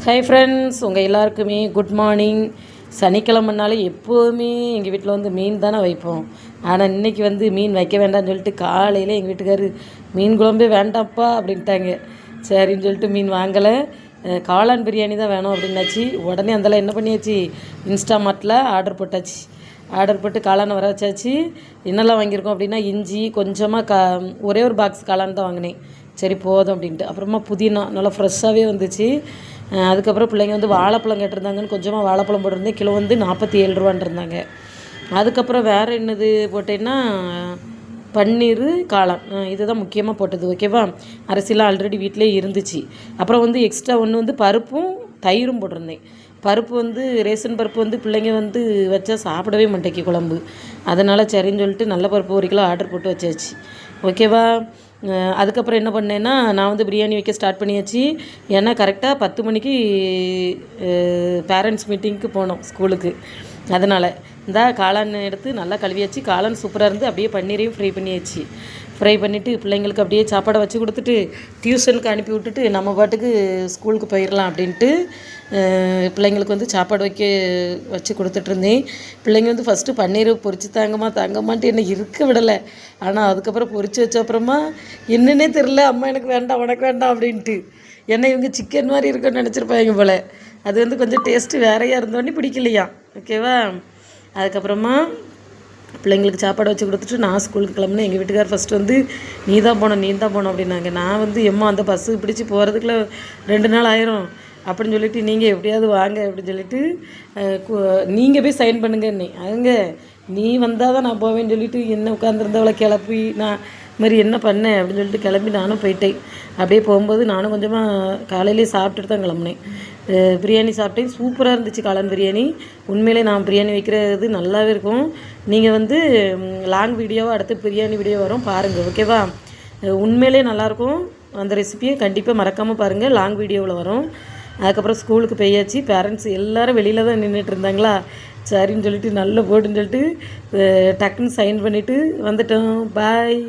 Hi friends, உங்கள் எல்லாருக்குமே good morning. சனிக்கிழமைனாலே எப்போதுமே எங்கள் வீட்டில் வந்து மீன் தானே வைப்போம். ஆனால் இன்றைக்கி வந்து மீன் வைக்க வேண்டாம்னு சொல்லிட்டு காலையில் எங்கள் வீட்டுக்காரர் மீன் குழம்பே வேண்டாம்ப்பா அப்படின்ட்டாங்க. சரின்னு சொல்லிட்டு மீன் வாங்கலை, காளான் பிரியாணி தான் வேணும் அப்படின்னாச்சு. உடனே அந்தெல்லாம் என்ன பண்ணியாச்சு, இன்ஸ்டாமார்ட்டில் ஆர்டர் போட்டாச்சு. ஆர்டர் போட்டு காளானை வர வச்சாச்சு. என்னெல்லாம் வாங்கியிருக்கோம் அப்படின்னா, இஞ்சி கொஞ்சமாக ஒரே ஒரு பாக்ஸ் காளான் தான் வாங்கினேன். சரி போதும் அப்படின்ட்டு. அப்புறமா புதினா நல்லா ஃப்ரெஷ்ஷாகவே வந்துச்சு. அதுக்கப்புறம் பிள்ளைங்க வந்து வாழைப்பழம் கேட்டிருந்தாங்கன்னு கொஞ்சமாக வாழைப்பழம் போட்டிருந்தேன். கிலோ வந்து 47 ரூபான்னு இருந்தாங்க. அதுக்கப்புறம் வேறு என்னது போட்டேன்னா, பன்னீர் காளான், இதுதான் முக்கியமாக போட்டது. ஓகேவா, அரிசிலாம் ஆல்ரெடி வீட்டிலே இருந்துச்சு. அப்புறம் வந்து எக்ஸ்ட்ரா ஒன்று வந்து பருப்பும் தயிரும் போட்டிருந்தேன். பருப்பு வந்து ரேஷன் பருப்பு வந்து பிள்ளைங்க வந்து வச்சா சாப்பிடவே மாட்டேங்கி குழம்பு. அதனால் சரின்னு சொல்லிட்டு நல்ல பருப்பு 1 கிலோ ஆர்டர் போட்டு வச்சாச்சு. ஓகேவா. அதுக்கப்புறம் என்ன பண்ணேன்னா, நான் வந்து பிரியாணி வைக்க ஸ்டார்ட் பண்ணியாச்சு. ஏன்னா கரெக்டாக 10 மணிக்கு பேரண்ட்ஸ் மீட்டிங்க்கு போனோம் ஸ்கூலுக்கு. அதனால் இந்த காளான் எடுத்து நல்லா கழுவியாச்சு. காளான் சூப்பராக இருந்து அப்படியே பன்னீரையும் ஃப்ரை பண்ணியாச்சு. ஃப்ரை பண்ணிவிட்டு பிள்ளைங்களுக்கு அப்படியே சாப்பாடை வச்சு கொடுத்துட்டு டியூஷனுக்கு அனுப்பி விட்டுட்டு நம்ம பாட்டுக்கு ஸ்கூலுக்கு போயிடலாம் அப்படின்ட்டு பிள்ளைங்களுக்கு வந்து சாப்பாடு வச்சு கொடுத்துட்ருந்தேன். பிள்ளைங்க வந்து ஃபஸ்ட்டு பன்னீர் பொரிச்சு தாங்கம்மான்ட்டு என்னை இருக்க விடலை. ஆனால் அதுக்கப்புறம் பொரிச்சு வச்ச அப்புறமா என்னன்னே தெரில, அம்மா எனக்கு வேண்டாம் உனக்கு வேண்டாம் அப்படின்ட்டு. என்னை இவங்க சிக்கன் மாதிரி இருக்குன்னு நினச்சிருப்பாங்க போல். அது வந்து கொஞ்சம் டேஸ்ட்டு வேறையாக இருந்தோடனே பிடிக்கலையா. ஓகேவா. அதுக்கப்புறமா பிள்ளைங்களுக்கு சாப்பாடு வச்சு கொடுத்துட்டு நான் ஸ்கூலுக்கு கிளம்புனேன். எங்கள் வீட்டுக்கார் ஃபஸ்ட்டு வந்து நீ தான் போகணும் அப்படின்னாங்க. நான் வந்து அந்த பஸ்ஸுக்கு பிடிச்சி போகிறதுக்குள்ள 2 நாள் ஆயிரும் அப்படின்னு சொல்லிட்டு, நீங்கள் எப்படியாவது வாங்க அப்படின்னு சொல்லிட்டு நீங்கள் போய் சைன் பண்ணுங்க என்னை. அவங்க நீ வந்தால் தான் நான் போவேன்னு சொல்லிட்டு என்ன உட்காந்துருந்தவளை கிளப்பி நான் மாதிரி என்ன பண்ணேன் அப்படின்னு சொல்லிட்டு கிளம்பி நானும் போயிட்டேன். அப்படியே போகும்போது நானும் கொஞ்சமாக காலையிலே சாப்பிட்டுட்டு தான் கிளம்புனேன். பிரியாணி சாப்பிட்டேன். சூப்பராக இருந்துச்சு காளான் பிரியாணி. உண்மையிலே நான் பிரியாணி வைக்கிறது நல்லாவே இருக்கும். நீங்கள் வந்து லாங் வீடியோவாக அடுத்து பிரியாணி வீடியோ வரும் பாருங்கள். ஓகேவா. உண்மையிலே நல்லாயிருக்கும். அந்த ரெசிபியை கண்டிப்பாக மறக்காமல் பாருங்கள். லாங் வீடியோவில் வரும். அதுக்கப்புறம் ஸ்கூலுக்கு போயாச்சு. பேரண்ட்ஸ் எல்லோரும் வெளியில் தான் நின்றுட்டு இருந்தாங்களா. சரின்னு சொல்லிட்டு நல்ல போட்டுன்னு சொல்லிட்டு டக்குன்னு சைன் பண்ணிவிட்டு வந்துட்டோம். பாய்.